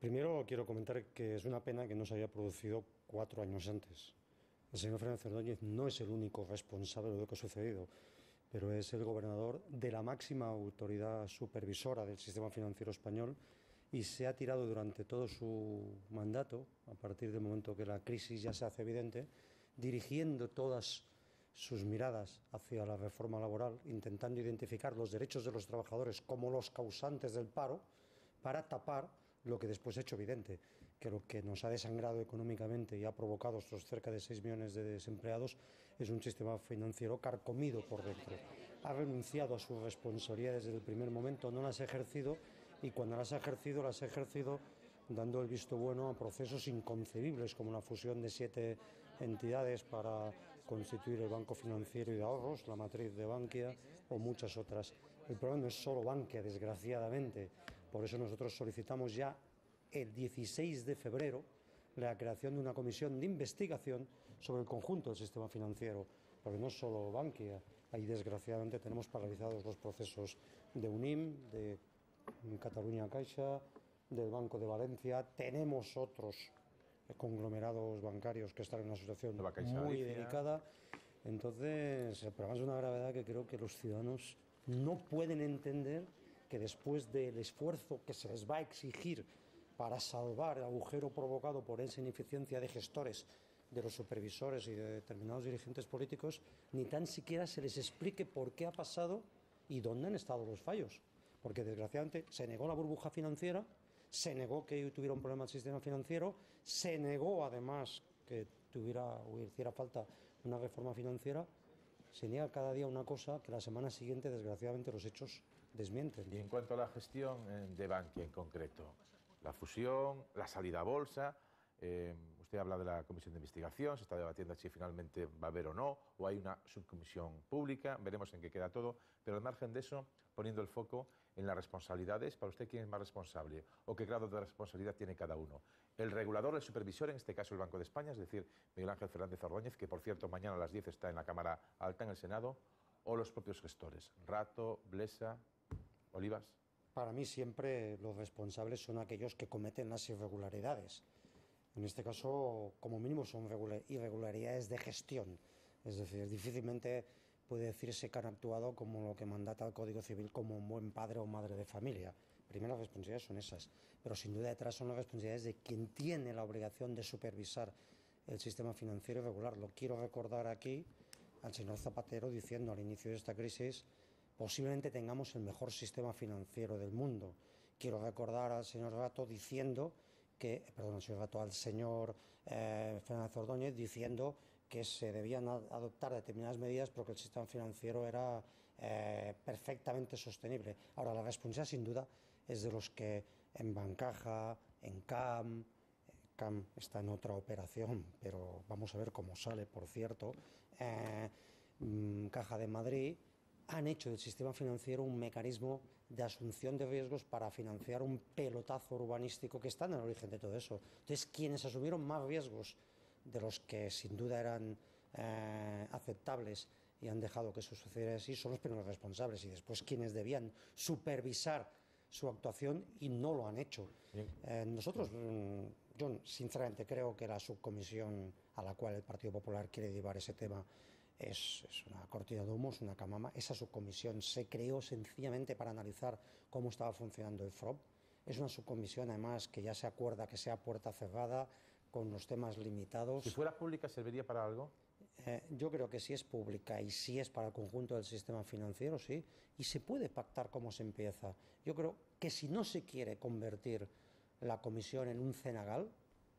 Primero quiero comentar que es una pena que no se haya producido 4 años antes. El señor Fernández Ordóñez no es el único responsable de lo que ha sucedido, pero es el gobernador de la máxima autoridad supervisora del sistema financiero español y se ha tirado durante todo su mandato, a partir del momento que la crisis ya se hace evidente, dirigiendo todas sus miradas hacia la reforma laboral, intentando identificar los derechos de los trabajadores como los causantes del paro, para tapar lo que después ha hecho evidente, que lo que nos ha desangrado económicamente y ha provocado estos cerca de 6 millones de desempleados es un sistema financiero carcomido por dentro. Ha renunciado a sus responsabilidades desde el primer momento, no las ha ejercido, y cuando las ha ejercido dando el visto bueno a procesos inconcebibles como la fusión de 7 entidades para constituir el Banco Financiero y de Ahorros, la matriz de Bankia o muchas otras. El problema no es solo Bankia, desgraciadamente. Por eso nosotros solicitamos ya el 16 de febrero la creación de una comisión de investigación sobre el conjunto del sistema financiero, porque no es solo Bankia. Ahí desgraciadamente tenemos paralizados los procesos de UNIM, de Catalunya Caixa, del Banco de Valencia. Tenemos otros conglomerados bancarios que están en una situación muy delicada. Entonces, el problema es una gravedad que creo que los ciudadanos no pueden entender, que después del esfuerzo que se les va a exigir para salvar el agujero provocado por esa ineficiencia de gestores, de los supervisores y de determinados dirigentes políticos, ni tan siquiera se les explique por qué ha pasado y dónde han estado los fallos. Porque desgraciadamente se negó la burbuja financiera, se negó que tuviera un problema el sistema financiero, se negó además que tuviera o hiciera falta una reforma financiera. Se niega cada día una cosa que la semana siguiente, desgraciadamente, los hechos desmienten. Y en cuanto a la gestión de Bankia en concreto, la fusión, la salida a bolsa, usted habla de la comisión de investigación, se está debatiendo si finalmente va a haber o no, o hay una subcomisión pública, veremos en qué queda todo, pero al margen de eso, poniendo el foco en las responsabilidades, para usted, ¿quién es más responsable o qué grado de responsabilidad tiene cada uno? El regulador, el supervisor, en este caso el Banco de España, es decir, Miguel Ángel Fernández Ordóñez, que por cierto mañana a las 10 está en la Cámara Alta, en el Senado, o los propios gestores, Rato, Blesa, Olivas. Para mí siempre los responsables son aquellos que cometen las irregularidades. En este caso, como mínimo, son irregularidades de gestión. Es decir, difícilmente puede decirse que han actuado como lo que mandata el Código Civil, como un buen padre o madre de familia. Primero, las responsabilidades son esas, pero sin duda detrás son las responsabilidades de quien tiene la obligación de supervisar el sistema financiero y regularlo. Quiero recordar aquí al señor Zapatero diciendo al inicio de esta crisis: posiblemente tengamos el mejor sistema financiero del mundo. Quiero recordar al señor Rato diciendo que, perdón, al señor Fernández Ordóñez diciendo que se debían adoptar determinadas medidas porque el sistema financiero era perfectamente sostenible. Ahora, la responsabilidad sin duda es de los que en Bancaja, en CAM está en otra operación, pero vamos a ver cómo sale, por cierto, Caja de Madrid, han hecho del sistema financiero un mecanismo de asunción de riesgos para financiar un pelotazo urbanístico que está en el origen de todo eso. Entonces, quienes asumieron más riesgos de los que sin duda eran aceptables y han dejado que eso sucediera así son los primeros responsables, y después quienes debían supervisar su actuación y no lo han hecho. Nosotros, yo sinceramente creo que la subcomisión a la cual el Partido Popular quiere llevar ese tema es una cortina de humo, es una camama. Esa subcomisión se creó sencillamente para analizar cómo estaba funcionando el FROB. Es una subcomisión, además, que ya se acuerda que sea puerta cerrada, con los temas limitados. Si fuera pública, ¿serviría para algo? Yo creo que si es pública y si es para el conjunto del sistema financiero, sí, y se puede pactar cómo se empieza. Yo creo que si no se quiere convertir la comisión en un cenagal,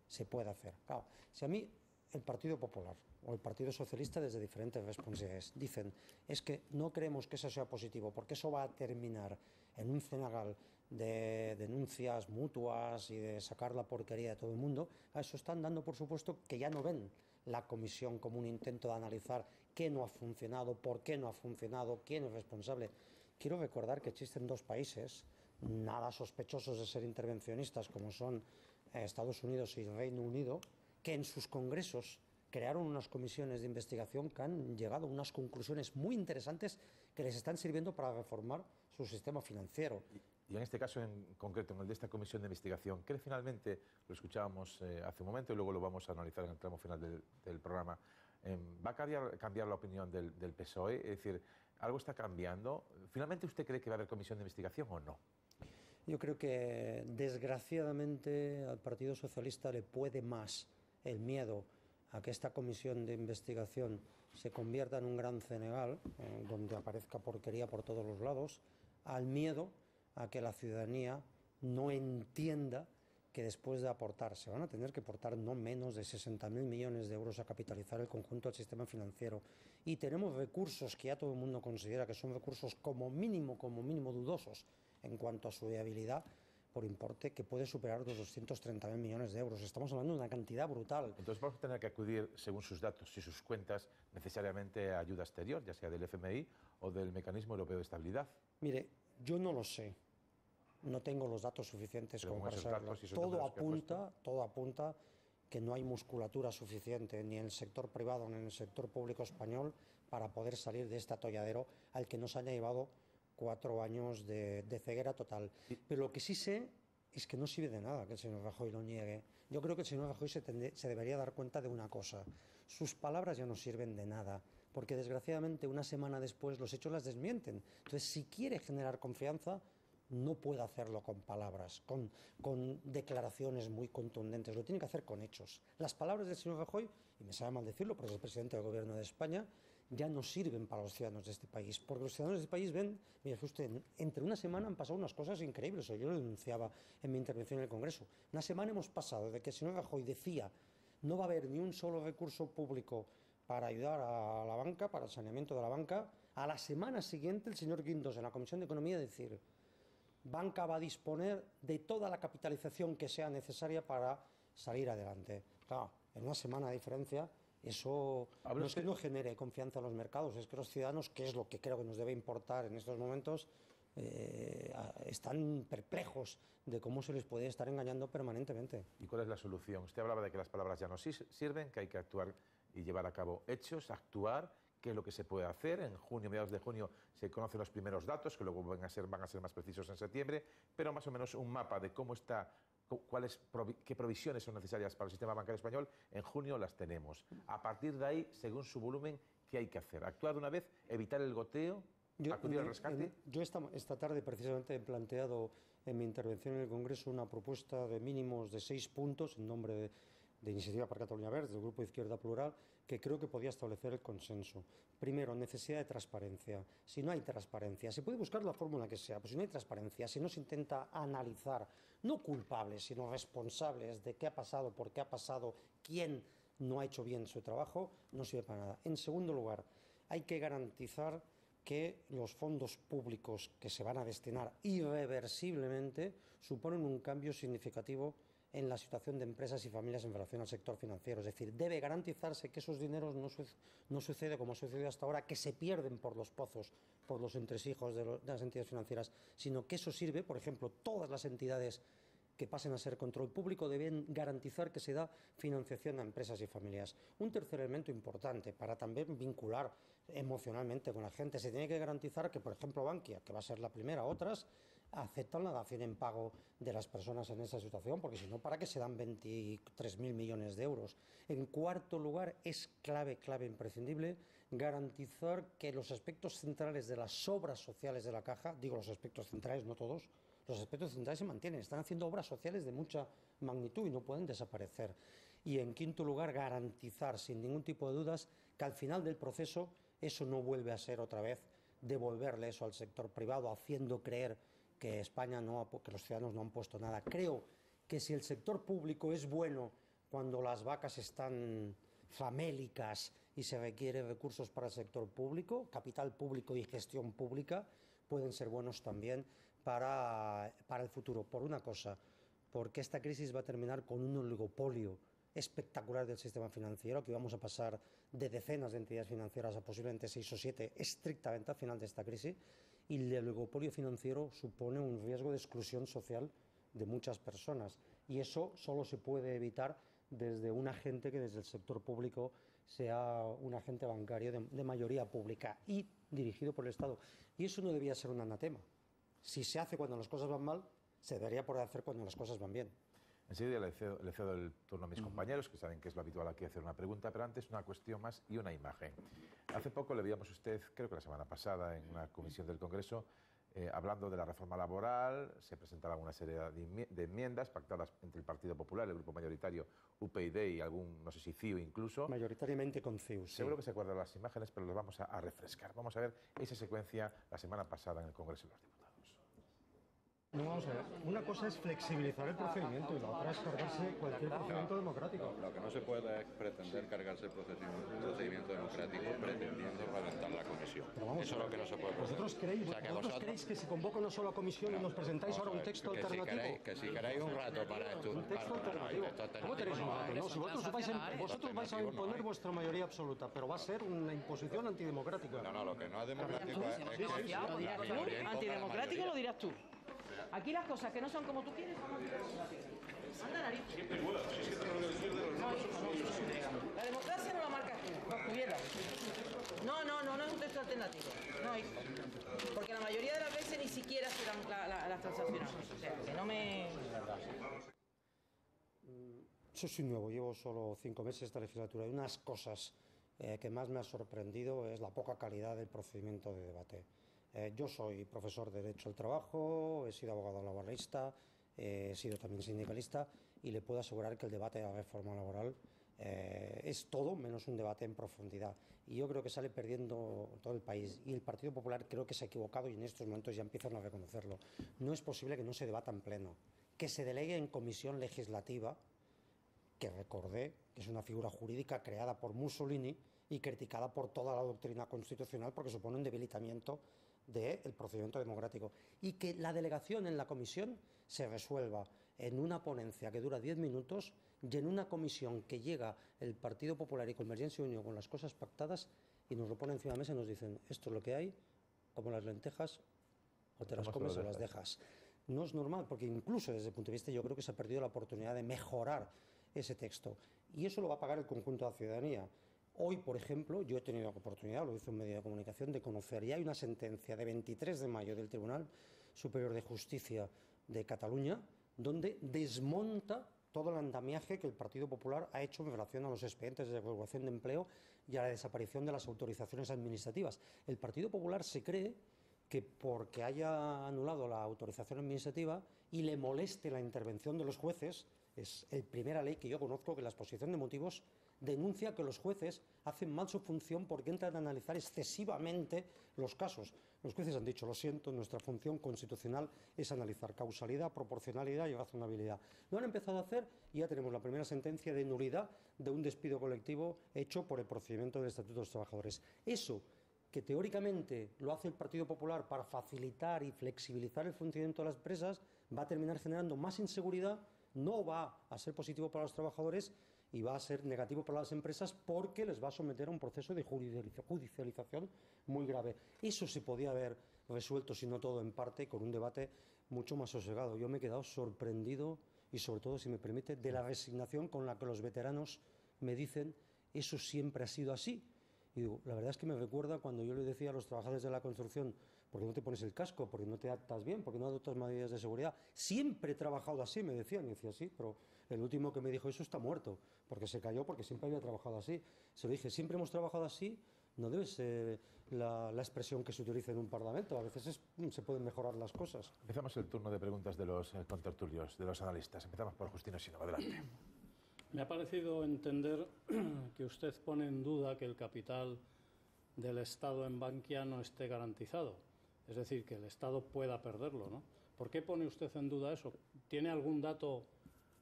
se puede hacer. Claro, si a mí el Partido Popular o el Partido Socialista, desde diferentes responsabilidades, dicen: es que no creemos que eso sea positivo porque eso va a terminar en un cenagal de denuncias mutuas y de sacar la porquería de todo el mundo, a eso están dando por supuesto que ya no ven la comisión como un intento de analizar qué no ha funcionado, por qué no ha funcionado, quién es responsable. Quiero recordar que existen dos países nada sospechosos de ser intervencionistas, como son Estados Unidos y Reino Unido, que en sus congresos crearon unas comisiones de investigación que han llegado a unas conclusiones muy interesantes que les están sirviendo para reformar su sistema financiero. y en este caso en concreto, en el de esta comisión de investigación, ¿cree finalmente, lo escuchábamos hace un momento y luego lo vamos a analizar en el tramo final del programa, va a cambiar la opinión del PSOE? Es decir, ¿algo está cambiando? ¿Finalmente usted cree que va a haber comisión de investigación o no? Yo creo que desgraciadamente al Partido Socialista le puede más el miedo a que esta comisión de investigación se convierta en un gran Cenegal, donde aparezca porquería por todos los lados, al miedo a que la ciudadanía no entienda que después de aportar, se van a tener que aportar no menos de 60.000 millones de euros a capitalizar el conjunto del sistema financiero. Y tenemos recursos que ya todo el mundo considera que son recursos como mínimo dudosos en cuanto a su viabilidad, por importe que puede superar los 230.000 millones de euros. Estamos hablando de una cantidad brutal. Entonces vamos a tener que acudir, según sus datos y sus cuentas, necesariamente a ayuda exterior, ya sea del FMI o del Mecanismo Europeo de Estabilidad. Mire, yo no lo sé. No tengo los datos suficientes como para saberlo. Todo apunta que no hay musculatura suficiente ni en el sector privado ni en el sector público español para poder salir de este atolladero al que nos haya llevado 4 años de ceguera total. Pero lo que sí sé es que no sirve de nada que el señor Rajoy lo niegue. Yo creo que el señor Rajoy se debería dar cuenta de una cosa. Sus palabras ya no sirven de nada, porque desgraciadamente una semana después los hechos las desmienten. Entonces, si quiere generar confianza, no puede hacerlo con palabras, con declaraciones muy contundentes, lo tiene que hacer con hechos. Las palabras del señor Rajoy, y me sabe mal decirlo porque es el presidente del gobierno de España, ya no sirven para los ciudadanos de este país, porque los ciudadanos de este país ven, mire usted, entre una semana han pasado unas cosas increíbles, yo lo denunciaba en mi intervención en el Congreso. Una semana hemos pasado de que el señor Rajoy decía no va a haber ni un solo recurso público para ayudar a la banca, para el saneamiento de la banca, a la semana siguiente el señor Guindos en la Comisión de Economía decir banca va a disponer de toda la capitalización que sea necesaria para salir adelante. Claro, en una semana de diferencia, eso no es que no genere confianza en los mercados, es que los ciudadanos, que es lo que creo que nos debe importar en estos momentos, están perplejos de cómo se les puede estar engañando permanentemente. ¿Y cuál es la solución? Usted hablaba de que las palabras ya no sirven, que hay que actuar y llevar a cabo hechos, actuar. ¿Qué es lo que se puede hacer? En junio, mediados de junio, se conocen los primeros datos, que luego van a ser más precisos en septiembre, pero más o menos un mapa de cómo está, qué provisiones son necesarias para el sistema bancario español, en junio las tenemos. A partir de ahí, según su volumen, ¿qué hay que hacer? ¿Actuar de una vez? ¿Evitar el goteo? ¿Acudir al rescate? Yo esta tarde precisamente he planteado en mi intervención en el Congreso una propuesta de mínimos de 6 puntos en nombre de Iniciativa per Catalunya Verds, del Grupo de Izquierda Plural, que creo que podía establecer el consenso. Primero, necesidad de transparencia. Si no hay transparencia, se puede buscar la fórmula que sea, pero si no hay transparencia, si no se intenta analizar, no culpables, sino responsables de qué ha pasado, por qué ha pasado, quién no ha hecho bien su trabajo, no sirve para nada. En segundo lugar, hay que garantizar que los fondos públicos que se van a destinar irreversiblemente suponen un cambio significativo en la situación de empresas y familias en relación al sector financiero. Es decir, debe garantizarse que esos dineros no sucede como ha sucedido hasta ahora, que se pierden por los pozos, por los entresijos de las entidades financieras, sino que eso sirve, por ejemplo, todas las entidades que pasen a ser control público deben garantizar que se da financiación a empresas y familias. Un tercer elemento importante para también vincular emocionalmente con la gente, se tiene que garantizar que, por ejemplo, Bankia, que va a ser la primera, otras aceptan la dación en pago de las personas en esa situación, porque si no, ¿para qué se dan 23.000 millones de euros? En cuarto lugar, es clave, imprescindible, garantizar que los aspectos centrales de las obras sociales de la Caja, digo los aspectos centrales, no todos, los aspectos centrales se mantienen, están haciendo obras sociales de mucha magnitud y no pueden desaparecer. Y en quinto lugar, garantizar sin ningún tipo de dudas que al final del proceso eso no vuelve a ser otra vez devolverle eso al sector privado, haciendo creer que España que los ciudadanos no han puesto nada. Creo que si el sector público es bueno cuando las vacas están famélicas y se requieren recursos para el sector público, capital público y gestión pública, pueden ser buenos también para el futuro. Por una cosa, porque esta crisis va a terminar con un oligopolio espectacular del sistema financiero, que vamos a pasar de decenas de entidades financieras a posiblemente 6 o 7 estrictamente al final de esta crisis, y el oligopolio financiero supone un riesgo de exclusión social de muchas personas, y eso solo se puede evitar desde un agente que desde el sector público sea un agente bancario de mayoría pública y dirigido por el Estado. Y eso no debía ser un anatema. Si se hace cuando las cosas van mal, se debería poder hacer cuando las cosas van bien. Enseguida le cedo el turno a mis compañeros, que saben que es lo habitual aquí hacer una pregunta, pero antes una cuestión más y una imagen. Hace poco le veíamos a usted, creo que la semana pasada, en una comisión del Congreso, hablando de la reforma laboral. Se presentaban una serie de enmiendas pactadas entre el Partido Popular, el grupo mayoritario UPyD y algún, no sé si CiU incluso. Mayoritariamente con CiU, sí. Seguro que se acuerdan las imágenes, pero las vamos a refrescar. Vamos a ver esa secuencia la semana pasada en el Congreso de los Diputados. No, vamos a ver. Una cosa es flexibilizar el procedimiento y la otra es cargarse cualquier procedimiento democrático. Lo que no se puede es pretender cargarse el procedimiento democrático pretendiendo reventar la comisión. Eso es lo que no se puede. ¿Vosotros creéis que se convoca una sola comisión y nos presentáis ahora un texto alternativo? Que si queréis un rato para estudiar. Un texto alternativo. ¿Cómo tenéis un rato? No, si vosotros vais a imponer vuestra mayoría absoluta, pero va a ser una imposición antidemocrática. No, lo que no es democrático es antidemocrático lo dirás tú. Aquí las cosas que no son como tú quieres son antidemocráticas. Anda, nariz. La democracia no la marcas tú, no estuviera. No es un texto alternativo. No, hijo. Porque la mayoría de las veces ni siquiera serán las transaccionales. O sea, que no me... Yo soy nuevo, llevo solo 5 meses esta legislatura y unas cosas que más me ha sorprendido es la poca calidad del procedimiento de debate. Yo soy profesor de Derecho al Trabajo, he sido abogado laboralista, he sido también sindicalista y le puedo asegurar que el debate de la reforma laboral es todo menos un debate en profundidad. Y yo creo que sale perdiendo todo el país. Y el Partido Popular creo que se ha equivocado y en estos momentos ya empiezan a reconocerlo. No es posible que no se debata en pleno, que se delegue en comisión legislativa, que recordé que es una figura jurídica creada por Mussolini y criticada por toda la doctrina constitucional porque supone un debilitamiento del procedimiento democrático, y que la delegación en la comisión se resuelva en una ponencia que dura 10 minutos y en una comisión que llega el Partido Popular y Convergencia y Unión con las cosas pactadas y nos lo ponen encima de la mesa y nos dicen esto es lo que hay, como las lentejas, o te las comes o las dejas. No es normal, porque incluso desde el punto de vista yo creo que se ha perdido la oportunidad de mejorar ese texto y eso lo va a pagar el conjunto de la ciudadanía. Hoy, por ejemplo, yo he tenido la oportunidad, lo hice en medio de comunicación, de conocer, y hay una sentencia de 23 de mayo del Tribunal Superior de Justicia de Cataluña, donde desmonta todo el andamiaje que el Partido Popular ha hecho en relación a los expedientes de regulación de empleo y a la desaparición de las autorizaciones administrativas. El Partido Popular se cree que porque haya anulado la autorización administrativa y le moleste la intervención de los jueces, es la primera ley que yo conozco que en la exposición de motivos denuncia que los jueces hacen mal su función porque entran a analizar excesivamente los casos. Los jueces han dicho, lo siento, nuestra función constitucional es analizar causalidad, proporcionalidad y razonabilidad. Lo han empezado a hacer y ya tenemos la primera sentencia de nulidad de un despido colectivo hecho por el procedimiento del Estatuto de los Trabajadores. Eso, que teóricamente lo hace el Partido Popular para facilitar y flexibilizar el funcionamiento de las empresas, va a terminar generando más inseguridad, no va a ser positivo para los trabajadores y va a ser negativo para las empresas porque les va a someter a un proceso de judicialización muy grave. Eso se podía haber resuelto, si no todo en parte, con un debate mucho más sosegado. Yo me he quedado sorprendido y, sobre todo, si me permite, de la resignación con la que los veteranos me dicen eso siempre ha sido así. Y digo, la verdad es que me recuerda cuando yo le decía a los trabajadores de la construcción, ¿por qué no te pones el casco? ¿Por qué no te atas bien? ¿Por qué no adoptas medidas de seguridad? Siempre he trabajado así, me decían. Y decía, sí, pero el último que me dijo eso está muerto, porque se cayó, porque siempre había trabajado así. Se lo dije, siempre hemos trabajado así, no debe ser la expresión que se utiliza en un parlamento. A veces se pueden mejorar las cosas. Empezamos el turno de preguntas de los contertulios, de los analistas. Empezamos por Justino Sinova. Adelante. Me ha parecido entender que usted pone en duda que el capital del Estado en Bankia no esté garantizado. Es decir, que el Estado pueda perderlo, ¿no? ¿Por qué pone usted en duda eso? ¿Tiene algún dato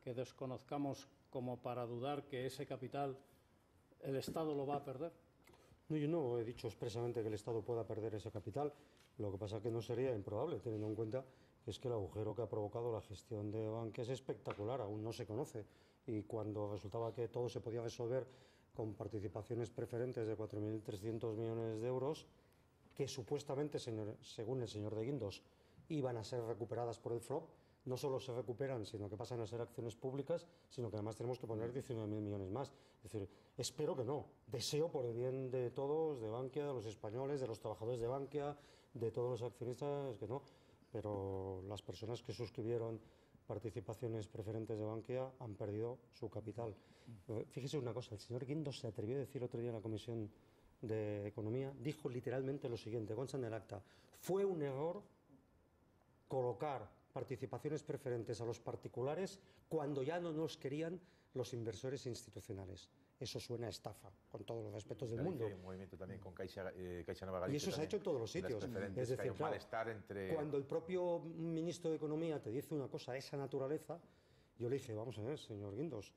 que desconozcamos como para dudar que ese capital el Estado lo va a perder? No, yo no he dicho expresamente que el Estado pueda perder ese capital. Lo que pasa es que no sería improbable, teniendo en cuenta que es que el agujero que ha provocado la gestión de Bankia es espectacular, aún no se conoce. Y cuando resultaba que todo se podía resolver con participaciones preferentes de 4.300 millones de euros, que supuestamente, según el señor de Guindos, iban a ser recuperadas por el FROB, no solo se recuperan, sino que pasan a ser acciones públicas, sino que además tenemos que poner 19.000 millones más. Es decir, espero que no. Deseo por el bien de todos, de Bankia, de los españoles, de los trabajadores de Bankia, de todos los accionistas, que no. pero las personas que suscribieron participaciones preferentes de Bankia han perdido su capital. Fíjese una cosa, el señor Guindos se atrevió a decir otro día en la Comisión de Economía, dijo literalmente lo siguiente, consta en el acta: fue un error colocar participaciones preferentes a los particulares cuando ya no nos querían los inversores institucionales. Eso suena a estafa, con todos los respetos del mundo. Un movimiento también con Caixa Nueva Galicia. Y eso se ha hecho en todos los sitios. Es decir, claro, cuando el propio ministro de Economía te dice una cosa de esa naturaleza, yo le dije, vamos a ver, señor Guindos,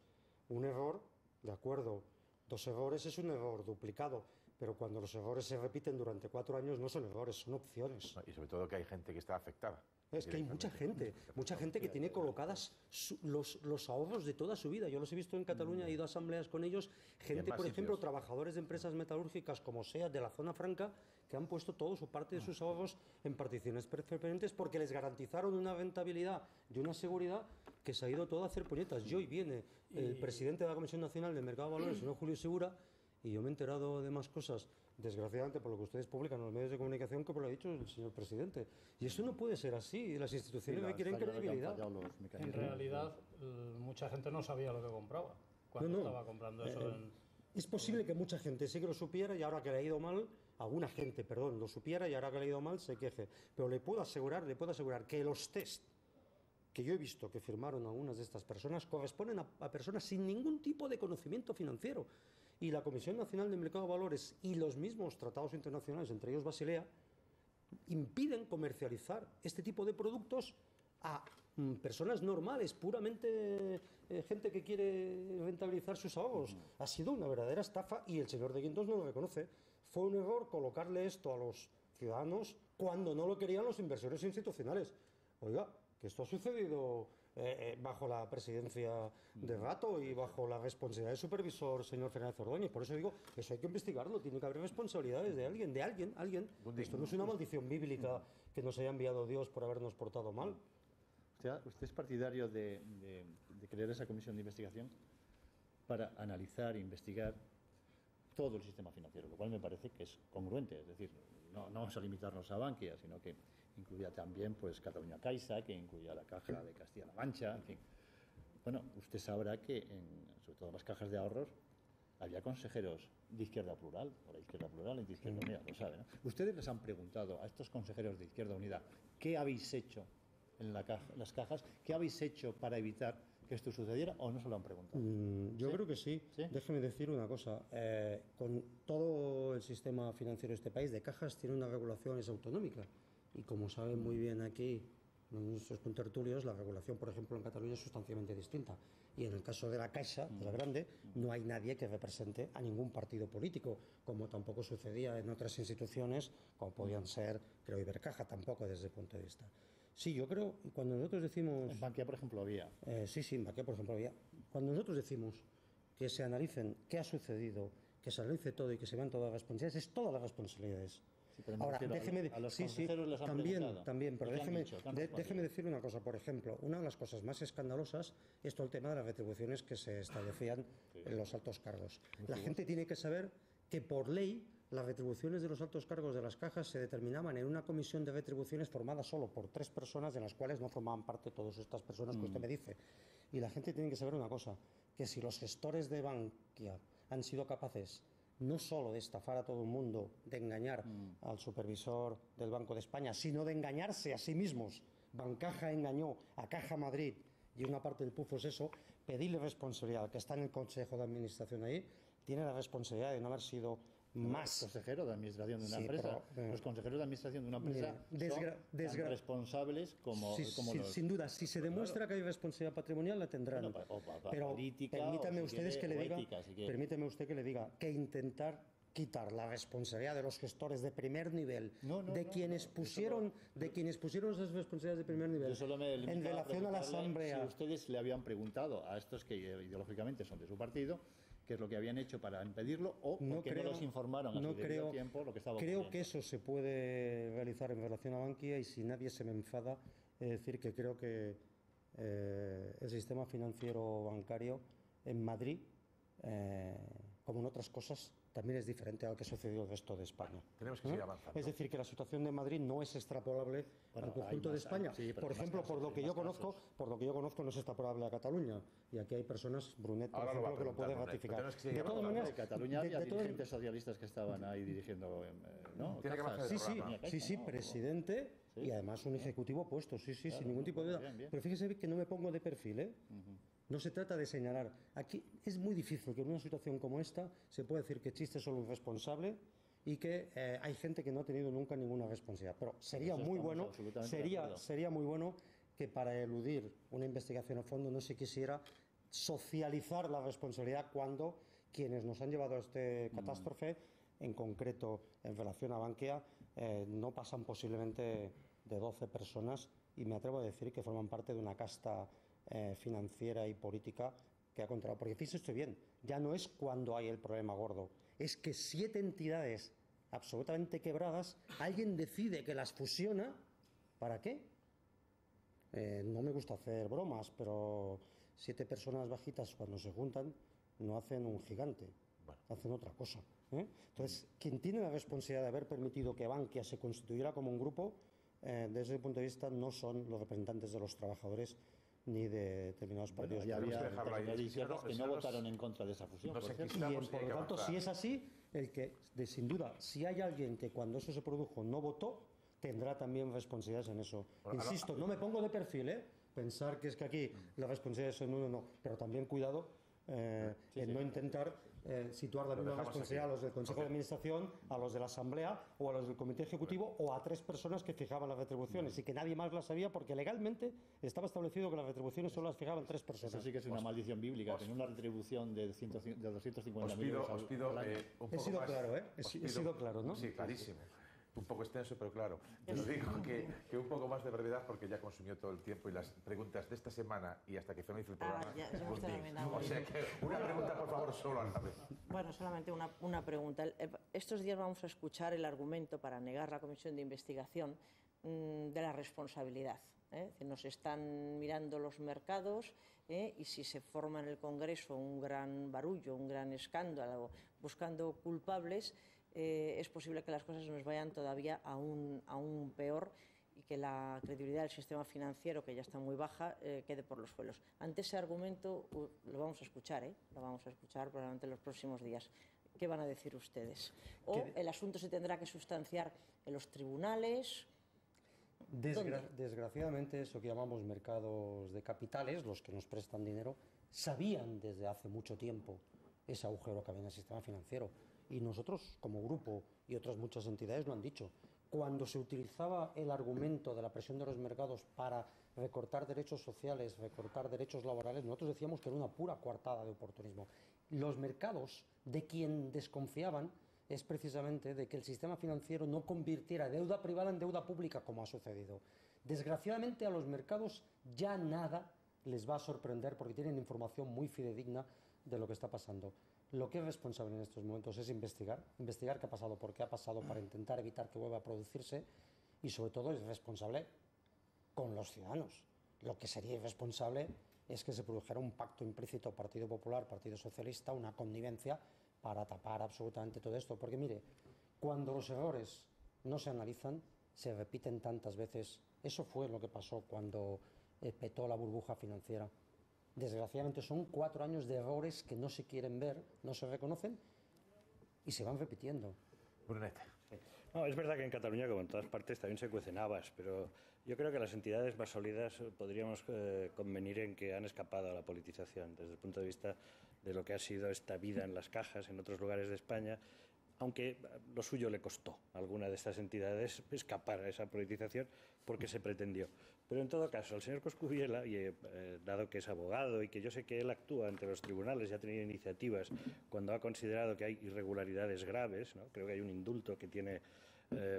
un error, de acuerdo, 2 errores es un error duplicado, pero cuando los errores se repiten durante 4 años no son errores, son opciones. Y sobre todo que hay gente que está afectada. Es que hay mucha gente que tiene colocadas los ahorros de toda su vida. Yo los he visto en Cataluña, he ido a asambleas con ellos, gente, por ejemplo, trabajadores de empresas metalúrgicas como SEAT de la zona franca, que han puesto toda su parte de sus ahorros en participaciones preferentes porque les garantizaron una rentabilidad y una seguridad que se ha ido todo a hacer puñetas. Y hoy viene el presidente de la Comisión Nacional del Mercado de Valores, el señor Julio Segura, y yo me he enterado de más cosas, desgraciadamente, por lo que ustedes publican en los medios de comunicación, que por lo ha dicho el señor presidente. Y eso no puede ser así. Las instituciones requieren credibilidad. En realidad, mucha gente no sabía lo que compraba cuando estaba comprando eso. Es posible que mucha gente sí que lo supiera y ahora que le ha ido mal, alguna gente, perdón, lo supiera y ahora que le ha ido mal se queje. Pero le puedo asegurar que los test que yo he visto que firmaron algunas de estas personas corresponden a personas sin ningún tipo de conocimiento financiero. Y la Comisión Nacional del Mercado de Valores y los mismos tratados internacionales, entre ellos Basilea, impiden comercializar este tipo de productos a personas normales, puramente gente que quiere rentabilizar sus ahorros. Ha sido una verdadera estafa y el señor de Guindos no lo reconoce. Fue un error colocarle esto a los ciudadanos cuando no lo querían los inversores institucionales. Oiga, que esto ha sucedido bajo la presidencia de Rato y bajo la responsabilidad del supervisor señor Fernández Ordóñez. Por eso digo, eso hay que investigarlo, tiene que haber responsabilidades de alguien. Esto no es una maldición bíblica que nos haya enviado Dios por habernos portado mal. ¿Usted es partidario de crear esa comisión de investigación para analizar e investigar todo el sistema financiero, lo cual me parece que es congruente? Es decir, no vamos a limitarnos a Bankia, sino que incluya también pues Catalunya Caixa, que incluya la Caja de Castilla-La Mancha, en fin. Bueno, usted sabrá que sobre todo en las cajas de ahorros había consejeros de Izquierda Plural, o la Izquierda Plural y de Izquierda Unida, lo saben, ¿no? Ustedes les han preguntado a estos consejeros de Izquierda Unida qué habéis hecho en las cajas, qué habéis hecho para evitar que esto sucediera, o no se lo han preguntado. Yo creo que sí. Déjeme decir una cosa. Con todo el sistema financiero de este país, de cajas tiene una regulación es autonómica. Y como saben muy bien aquí nuestros contertulios, la regulación, por ejemplo, en Cataluña es sustancialmente distinta. Y en el caso de la Caixa, de la Grande, no hay nadie que represente a ningún partido político, como tampoco sucedía en otras instituciones, como podían ser, creo, Ibercaja, tampoco desde ese punto de vista. Sí, yo creo, cuando nosotros decimos... En Bankia, por ejemplo, había. Sí, en Bankia, por ejemplo, había. Cuando nosotros decimos que se analicen qué ha sucedido, que se analice todo y que se vean todas las responsabilidades, es todas las responsabilidades. Sí, ahora, déjeme... a los consejeros les han preguntado. También, pero déjeme decir una cosa. Por ejemplo, una de las cosas más escandalosas es todo el tema de las retribuciones que se establecían en los altos cargos. La gente tiene que saber que por ley las retribuciones de los altos cargos de las cajas se determinaban en una comisión de retribuciones formada solo por 3 personas, de las cuales no formaban parte todas estas personas que usted me dice. Y la gente tiene que saber una cosa, que si los gestores de Bankia han sido capaces no solo de estafar a todo el mundo, de engañar al supervisor del Banco de España, sino de engañarse a sí mismos. Bancaja engañó a Caja Madrid y una parte del pufo es eso, pedirle responsabilidad al que está en el Consejo de Administración ahí, tiene la responsabilidad de no haber sido más consejero de administración de una empresa. Los consejeros de administración de una empresa son tan responsables como los... Sin duda, si se demuestra que hay responsabilidad patrimonial, la tendrán. Pero política, permítame usted que le diga que intentar quitar la responsabilidad de los gestores de primer nivel, de quienes pusieron esas responsabilidades de primer nivel en relación a la Asamblea. Si ustedes le habían preguntado a estos que ideológicamente son de su partido qué es lo que habían hecho para impedirlo, o no los informaron a su debido tiempo lo que estaba ocurriendo. Creo que eso se puede realizar en relación a Bankia, y si nadie se me enfada, es decir que creo que el sistema financiero bancario en Madrid, como en otras cosas, también es diferente a lo que ha sucedido en el resto de España. Tenemos que seguir avanzando. Es decir, que la situación de Madrid no es extrapolable al conjunto de España. Por ejemplo, por lo que yo conozco, no es extrapolable a Cataluña. Y aquí hay personas, Brunet, por ejemplo, que lo pueden ratificar. De todas maneras, en Cataluña había dirigentes socialistas que estaban ahí dirigiendo, ¿no? Tiene que bajar el programa. Sí, presidente y además un ejecutivo puesto, sin ningún tipo de duda. bien. Pero fíjese que no me pongo de perfil, ¿eh? No se trata de señalar. Aquí es muy difícil que en una situación como esta se pueda decir que Chiste es solo un responsable y que hay gente que no ha tenido nunca ninguna responsabilidad. Pero sería muy bueno, sería muy bueno que para eludir una investigación a fondo no se quisiera socializar la responsabilidad cuando quienes nos han llevado a esta catástrofe, en concreto en relación a Bankia, no pasan posiblemente de 12 personas y me atrevo a decir que forman parte de una casta financiera y política que ha controlado. Porque fíjese usted bien, ya no es cuando hay el problema gordo, es que 7 entidades absolutamente quebradas, alguien decide que las fusiona. ¿Para qué? No me gusta hacer bromas, pero 7 personas bajitas cuando se juntan no hacen un gigante, hacen otra cosa. Entonces, quien tiene la responsabilidad de haber permitido que Bankia se constituyera como un grupo, desde el punto de vista no son los representantes de los trabajadores ni de determinados partidos. Y había izquierdas que no votaron en contra de esa fusión. Por lo tanto, si es así, sin duda, si hay alguien que cuando eso se produjo no votó, tendrá también responsabilidades en eso. Insisto, no me pongo de perfil, pensar que es que aquí las responsabilidades son uno, no, pero también cuidado en no intentar situar la misma responsabilidad a los del Consejo de Administración, a los de la Asamblea o a los del Comité Ejecutivo o a 3 personas que fijaban las retribuciones y que nadie más las sabía porque legalmente estaba establecido que las retribuciones solo las fijaban 3 personas. Eso sí que es una maldición bíblica, tener una retribución de 250.000 euros Os pido un poco He sido más, claro, He sido claro, ¿no? Sí, clarísimo. Un poco extenso, pero claro. Pero digo que un poco más de brevedad porque ya consumió todo el tiempo y las preguntas de esta semana y hasta que finalice el programa. O sea que una pregunta, por favor, solo a la vez. Bueno, solamente una pregunta. Estos días vamos a escuchar el argumento para negar la comisión de investigación de la responsabilidad. Nos están mirando los mercados y si se forma en el Congreso un gran barullo, un gran escándalo, buscando culpables, es posible que las cosas nos vayan todavía aún peor y que la credibilidad del sistema financiero, que ya está muy baja, quede por los suelos. Ante ese argumento lo vamos a escuchar, lo vamos a escuchar probablemente en los próximos días. ¿Qué van a decir ustedes? ¿O el asunto se tendrá que sustanciar en los tribunales? Desgraciadamente, eso que llamamos mercados de capitales, los que nos prestan dinero, sabían desde hace mucho tiempo ese agujero que había en el sistema financiero. Y nosotros, como grupo y otras muchas entidades, lo han dicho. Cuando se utilizaba el argumento de la presión de los mercados para recortar derechos sociales, recortar derechos laborales, nosotros decíamos que era una pura coartada de oportunismo. Los mercados, de quien desconfiaban, es precisamente de que el sistema financiero no convirtiera deuda privada en deuda pública, como ha sucedido. Desgraciadamente, a los mercados ya nada les va a sorprender porque tienen información muy fidedigna de lo que está pasando. Lo que es responsable en estos momentos es investigar qué ha pasado, por qué ha pasado, para intentar evitar que vuelva a producirse y, sobre todo, es responsable con los ciudadanos. Lo que sería irresponsable es que se produjera un pacto implícito Partido Popular, Partido Socialista, una connivencia para tapar absolutamente todo esto. Porque, mire, cuando los errores no se analizan, se repiten tantas veces. Eso fue lo que pasó cuando petó la burbuja financiera. Desgraciadamente son 4 años de errores que no se quieren ver, no se reconocen y se van repitiendo. Brunet. No, es verdad que en Cataluña, como en todas partes, también se cuecen habas, pero yo creo que las entidades más sólidas podríamos convenir en que han escapado a la politización desde el punto de vista de lo que ha sido esta vida en las cajas en otros lugares de España, aunque lo suyo le costó a alguna de estas entidades escapar a esa politización porque se pretendió. Pero en todo caso, el señor Coscubiela, y dado que es abogado y que yo sé que él actúa ante los tribunales y ha tenido iniciativas cuando ha considerado que hay irregularidades graves, ¿no? Creo que hay un indulto que tiene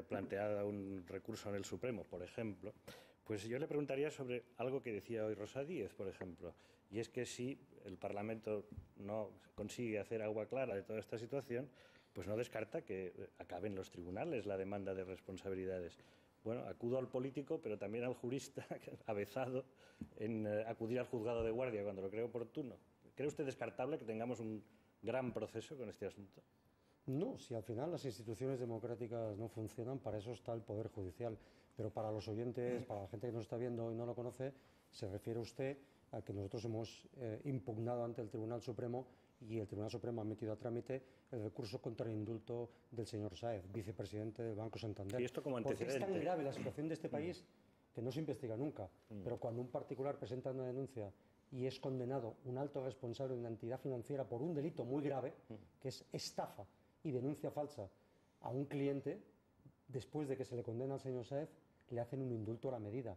planteado un recurso en el Supremo, por ejemplo, pues yo le preguntaría sobre algo que decía hoy Rosa Díez, por ejemplo, y es que si el Parlamento no consigue hacer agua clara de toda esta situación, pues no descarta que acabe en los tribunales la demanda de responsabilidades. Bueno, acudo al político, pero también al jurista avezado en acudir al juzgado de guardia cuando lo cree oportuno. ¿Cree usted descartable que tengamos un gran proceso con este asunto? No, si al final las instituciones democráticas no funcionan, para eso está el Poder Judicial. Pero para los oyentes, para la gente que nos está viendo y no lo conoce, se refiere usted a que nosotros hemos impugnado ante el Tribunal Supremo y el Tribunal Supremo ha metido a trámite el recurso contra el indulto del señor Sáez, vicepresidente del Banco Santander. Y esto como Porque es tan antecedente. grave la situación de este país que no se investiga nunca. Pero cuando un particular presenta una denuncia y es condenado un alto responsable de una entidad financiera por un delito muy grave, que es estafa y denuncia falsa a un cliente, después de que se le condena al señor Sáez, le hacen un indulto a la medida.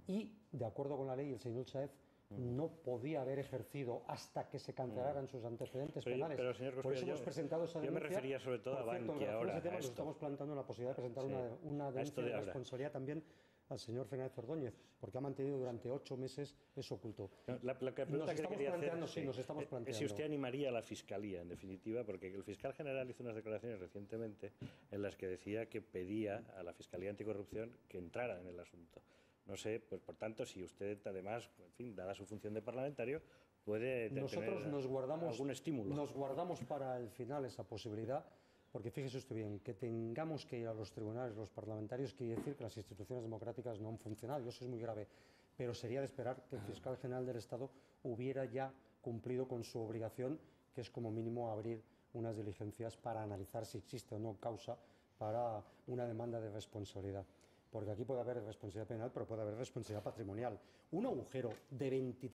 Y, de acuerdo con la ley, el señor Sáez no podía haber ejercido hasta que se cancelaran sus antecedentes penales. Pero, señor Por Cospedal, eso hemos presentado esa yo me denuncia. refería sobre todo a Por cierto, Bankia en relación ahora, a ese tema, a nos esto. estamos planteando la posibilidad de presentar Sí. una A denuncia esto de de ahora. responsabilidad también al señor Fernández Ordóñez, porque ha mantenido durante 8 meses eso oculto. No, la pregunta Nos que estamos quería planteando, hacer, sí, nos estamos es si planteando. usted animaría a la Fiscalía, en definitiva, porque el fiscal general hizo unas declaraciones recientemente en las que decía que pedía a la Fiscalía Anticorrupción que entrara en el asunto. No sé, pues por tanto, si usted además, en fin, dada su función de parlamentario, puede Nosotros tener algún estímulo. Nos guardamos para el final esa posibilidad, porque fíjese usted bien, que tengamos que ir a los tribunales, los parlamentarios, quiere decir que las instituciones democráticas no han funcionado, y eso es muy grave. Pero sería de esperar que el fiscal general del Estado hubiera ya cumplido con su obligación, que es como mínimo abrir unas diligencias para analizar si existe o no causa para una demanda de responsabilidad. Porque aquí puede haber responsabilidad penal, pero puede haber responsabilidad patrimonial. Un agujero de 23